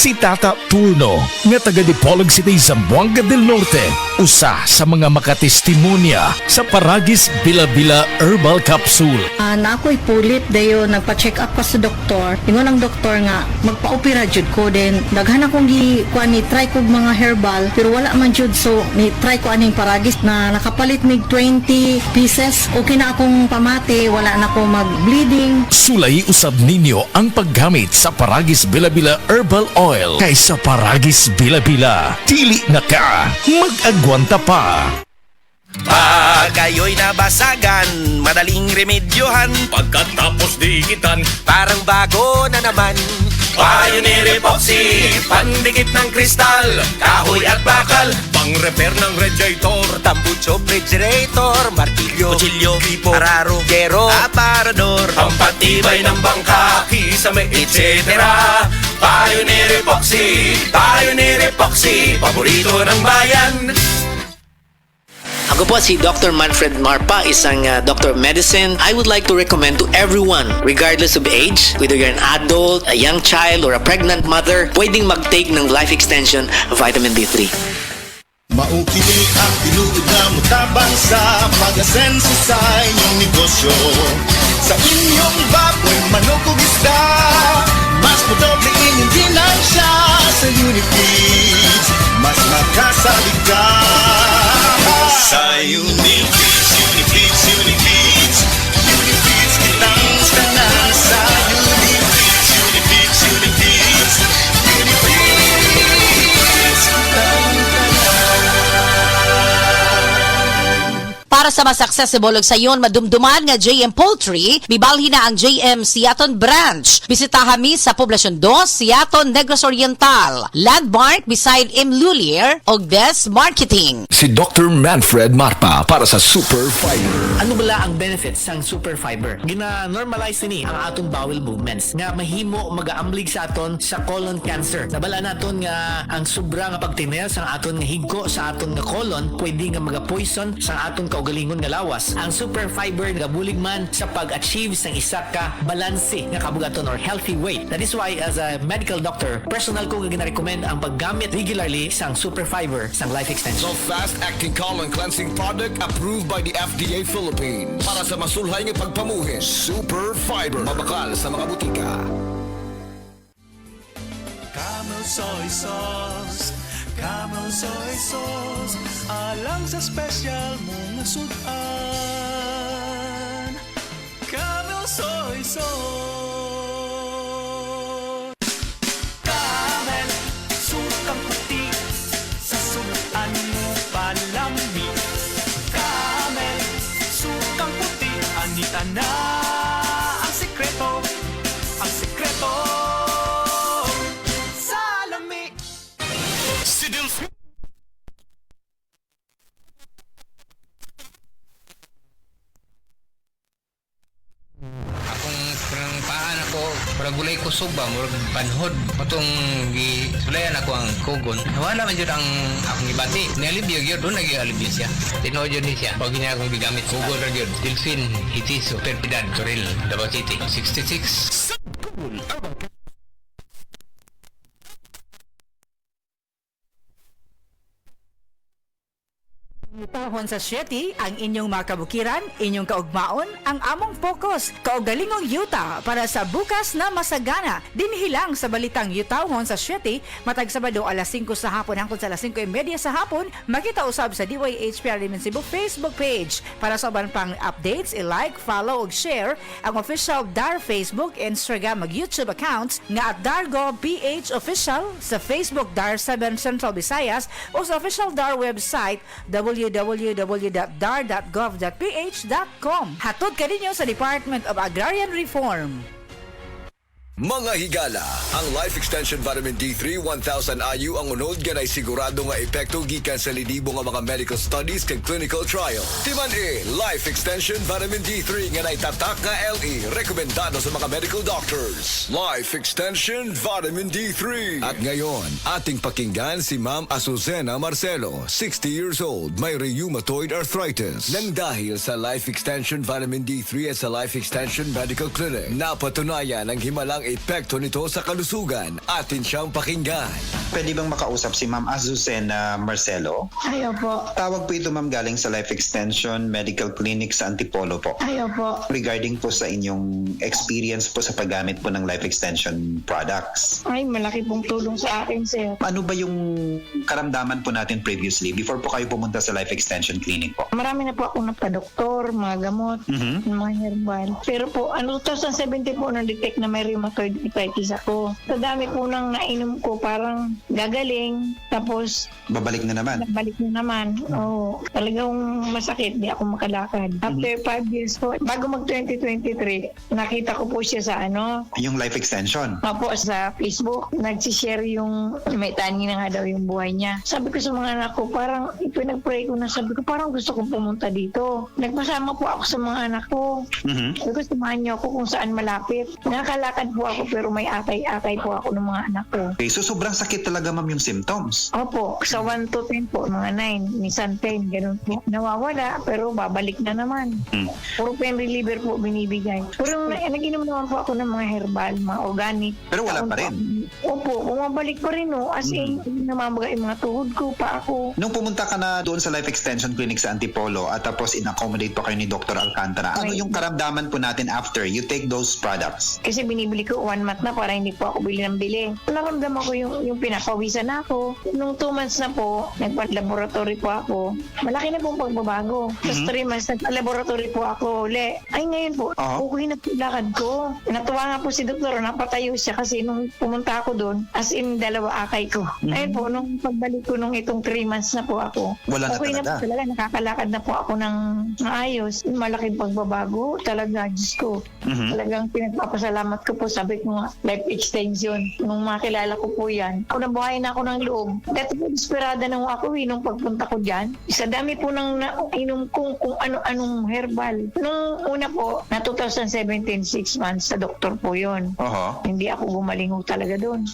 Si Tata Turno, nga taga Dipolog City, Zamboanga del Norte, usa sa mga makatestimonya sa Paragis Bila-Bila Herbal Capsule. Na ako'y pulit dayo nagpa-check up pa sa doktor. Ingon ang doktor nga magpa-opera jud ko, din daghan akong kuan ni try kog mga herbal pero wala man jud, so ni try ko aning Paragis na nakapalit mig 20 pieces. Okay na akong pamati, wala na ako mag-bleeding. Sulay usab ninyo ang paggamit sa Paragis Bila-Bila Herbal Oil kaysa Paragis Bila-Bila. Dili na ka mag-agwanta pa. Pag kayo'y nabasagan, madaling remedyohan. Pagkatapos dikitan, Parang bago na naman. Pioneer Epoxy, pandikit ng kristal, kahoy at bakal, pang-repair ng radiator, Tambucho, refrigerator, martilyo, kutsilyo, gripo, araro, gero, aparador, pampatibay ng bangka, kisame, etc. Pioneer Epoxy, paborito ng bayan. Ako po si Dr. Manfred Marpa, isang Doctor of Medicine. I would like to recommend to everyone, regardless of age, whether you're an adult, a young child, or a pregnant mother, pwedeng mag-take ng life extension of vitamin D3. Maukili ang tinuod na mutabang sa pag-asenso sa inyong negosyo. Sa inyong baboy, manok o isda, mas madoble inyong dinansya sa Unifeeds. Mas makasalig ka sa Unifeeds, Unifeeds, Unifeeds. Unifeeds kitang tanan sa Unifeeds, Unifeeds, Unifeeds. Unifeeds kitang Para sa mas accessible og sayon madumduman nga JM Poultry, mibalhin na ang JM Siaton Branch. Bisitahan mi sa Poblasyon 2, Siaton, Negros Oriental. Landmark beside M. Lulier og Des Marketing. Si Dr. Manfred Marpa para sa Super Fiber. Ano bala ang benefits ng super fiber? Gina-normalize ni ang atong bowel movements nga mahimo mag-aamblig sa aton sa colon cancer. Nabala naton nga ang sobra nga pagtinel sa aton nga higko sa aton nga colon pwede nga maga-poison sa aton kaugalingon nga lawas. Ang super fiber gabulig man sa pag-achieve sang isa ka balanse nga kabugaton or healthy weight. That is why as a medical doctor, personal ko nga gina-recommend ang paggamit regularly sang super fiber sang life extension. So fast-acting colon cleansing product approved by the FDA Philippines. Para sa masulhay nga pagpamuhin, Super Fiber. Mabakal sa mga butika. Camel soy sauce, Camel soy sauce, alang sa special mong sudan. Camel soy sauce. Camel, sukang puti, sa sudan mo palami. Camel, sukang puti, anita na ang sekreto, ang sekreto. Akong paan ako, parang gulay kusog ba, murag panhod. Matong sulayan ako ang kugon. Wala man yun ang akong ibati. Nialibyo yun, doon nag-ialibyo siya. Tinood yun siya. Pag niya akong bigamit, kugon rin yun. Delfin, Hitiso, Perpidad, Toril, Davao City, 66. Tahon sa Shetty, ang inyong mga kabukiran, inyong kaugmaon, ang among focus, kaugalingong yuta para sa bukas na masagana. Dinhilang sa balitang yutahon sa Shetty, matag Sabado alas 5 sa hapon hangtod sa alas 5:30 sa hapon, makita usab sa DYHPR Limen Cebu Facebook page. Para sa uban pang updates, i-like, follow ug share ang official DAR Facebook, Instagram ug YouTube accounts nga @Dargo PH Official sa Facebook DAR 7 Central Visayas o sa official DAR website www.dar.gov.ph.com. Hatod kaninyo sa Department of Agrarian Reform. Mga higala, ang Life Extension Vitamin D3 1000 IU ang unod ganay sigurado nga epekto gikan sa lidibo nga mga medical studies kag clinical trial. Timan Life Extension Vitamin D3 nga tatak nga LE rekomendado sa mga medical doctors. Life Extension Vitamin D3. At ngayon, ating pakinggan si Ma'am Azucena Marcelo, 60 years old, may rheumatoid arthritis. Nang dahil sa Life Extension Vitamin D3 at sa Life Extension Medical Clinic, napatunayan ang himalang epekto nito sa kalusugan. Atin siyang pakinggan. Pwede bang makausap si Ma'am Azucena Marcelo? Ay, opo. Tawag po ito ma'am galing sa Life Extension Medical Clinic sa Antipolo po. Ay, opo. Regarding po sa inyong experience po sa paggamit po ng Life Extension products. Ay, malaki pong tulong sa akin, sir. Ano ba yung karamdaman po natin previously before po kayo pumunta sa Life Extension Clinic po? Marami na po ako nagpa-doktor, mga gamot, mga herbal. Pero po, 2017 po na-detect na may rheumatoid arthritis ako. Sa dami po nang nainom ko, parang gagaling. Tapos, Babalik na naman. balik na naman. Oo. Talagang masakit, di ako makalakad. After 5 years po, bago mag-2023, nakita ko po siya sa Yung Life Extension. Opo, sa Facebook, nagsishare yung may tani na nga daw yung buhay niya. Sabi ko sa mga anak ko, parang ipinag-pray ko na sabi ko, parang gusto kong pumunta dito. Nagpasama po ako sa mga anak ko. Sabi ko, samahan niyo ako kung saan malapit. Nakakalakad po ako pero may atay-atay po ako ng mga anak ko. Okay, so sobrang sakit talaga ma'am yung symptoms. Opo, sa 1 to 10 po, mga 9, minsan 10, ganun po. Nawawala, pero babalik na naman. Puro pain reliever po binibigay. Pero nag-inom naman po ako ng mga herbal, mga organic. Pero wala pa rin. Opo, bumabalik pa rin as in, namamaga yung mga tuhod ko, pa ako. Nung pumunta ka na doon sa Life Extension Clinic sa Antipolo at tapos in-accommodate pa kayo ni Dr. Alcantara, ano yung karamdaman po natin after you take those products? Kasi binibili ko 1 month na para hindi po ako bili ng bili. Naramdaman ko yung pinapawisan na ako. Nung 2 months na po, nagpa-laboratory po ako. Malaki na pong pagbabago. Tapos 3 months, nagpa-laboratory po ako uli. Ay ngayon po, okay na po lakad ko. Natuwa nga po si doktor, napatayo siya kasi nung pumunta ako doon, as in 2 akay ko. Ayun po, nung pagbalik ko nung itong 3 months na po ako, Wala na okay na talaga. po talaga, nakakalakad na po ako ng maayos. Malaking pagbabago talaga, Diyos ko. Talagang pinagpapasalamat ko po, sabi ko nga, life extension. Nung makilala ko po yan, ako nabuhay na ako ng loob. Dati po, desperada na ako nung pagpunta ko dyan. Sa dami po nang nainom kung ano-anong herbal. Nung una po, na 2017, 6 months, sa doktor po yun. Hindi ako gumaling talaga doon.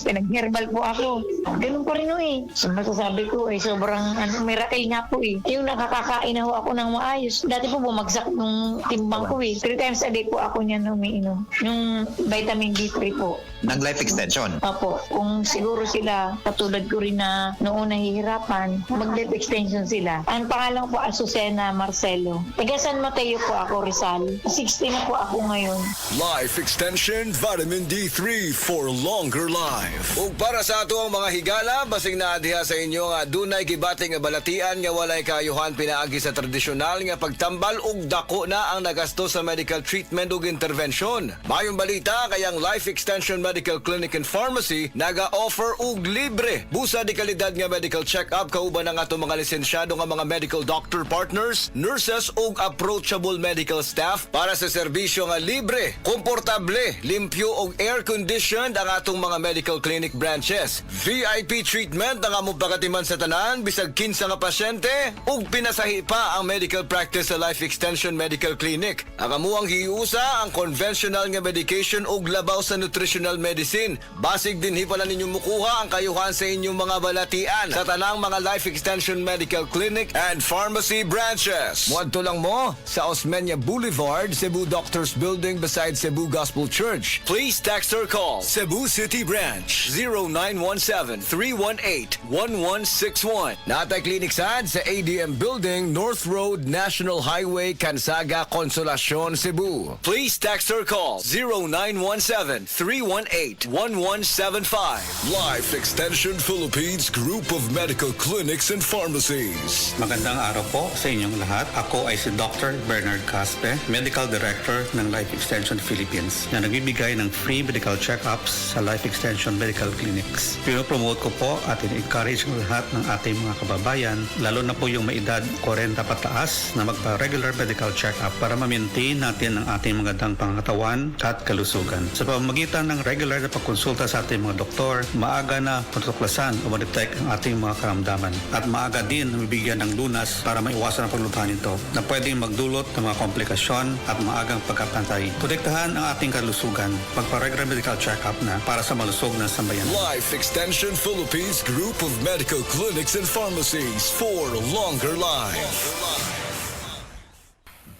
Pinag-herbal po ako. Ganun pa rin So, masasabi ko sobrang miracle nga po Yung nakakakain na ako ng maayos. Dati po bumagsak nung timbang ko 3 times a day po ako niyan umiinom. Yung vitamin D3 po. Ng Life Extension? Opo. Kung siguro sila, katulad ko rin na noon nahihirapan, mag-life extension sila. Ang pangalan ko po, Azucena Marcelo. Taga San Mateo po ako, Rizal. 60 na po ako ngayon. Life Extension Vitamin D3 for longer life. Ug para sa ato ang mga higala, basig na diha sa inyo nga dunay gibating nga balatian nga walay kayuhan pinaagi sa tradisyonal nga pagtambal ug dako na ang nagasto sa medical treatment ug intervention. Mayong balita kayang Life Extension Medical Clinic and Pharmacy naga-offer og libre busa di kalidad nga medical check-up kauban ang ato mga lisensyado nga mga medical doctor partners, nurses ug approachable medical staff para sa serbisyo nga libre, komportable, limpyo ug air-conditioned ang atong mga medical clinic branches. VIP treatment ang among pagatiman sa tanan bisag kinsa nga pasyente ug pinasahi pa ang medical practice sa Life Extension Medical Clinic. Ang amuang giusa ang conventional nga medication ug labaw sa nutritional medicine. Basig din pala ninyo mukuha ang kayuhan sa inyong mga balatian sa tanang mga Life Extension Medical Clinic and Pharmacy branches. Muadto lang mo sa Osmeña Boulevard, Cebu Doctors Building beside Cebu Gospel Church. Please text or call Cebu City Branch 0917-318-1161. Natay Clinic sad sa ADM Building, North Road, National Highway, Cansaga, Consolacion, Cebu. Please text or call 0917-318-1175. Life Extension Philippines Group of Medical Clinics and Pharmacies. Magandang araw po sa inyong lahat. Ako ay si Dr. Bernard Caspe, Medical Director ng Life Extension Philippines na nagbibigay ng free medical check-ups sa Life Extension Medical Clinics. Pinopromote ko po at in-encourage ang lahat ng ating mga kababayan, lalo na po yung may edad 40 pataas na magpa-regular medical check-up para ma-maintain natin ang ating magandang pangatawan at kalusugan. Sa pamamagitan ng regular na pagkonsulta sa ating mga doktor, maaga na matutuklasan o ma-detect ang ating mga karamdaman at maaga din mabibigyan ng lunas para maiwasan ang paglubhan nito na pwedeng magdulot ng mga komplikasyon at maagang pagkapantay. Protektahan ang ating kalusugan, magpa-regular medical check-up na para sa malusog na sambayan. Life Extension Philippines Group of Medical Clinics and Pharmacies for longer life.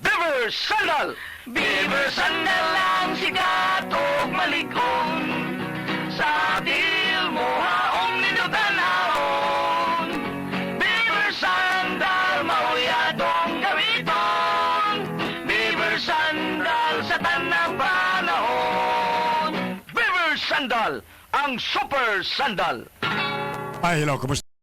Beverly Beaver Sandal! Beaver Sandal ang sikat og malikon. Sa dil mo haong ninutanahon. Beaver Sandal mauyadong gamiton. Beaver Sandal sa tanang panahon. Beaver Sandal ang super sandal. Ay, hello, kumusta?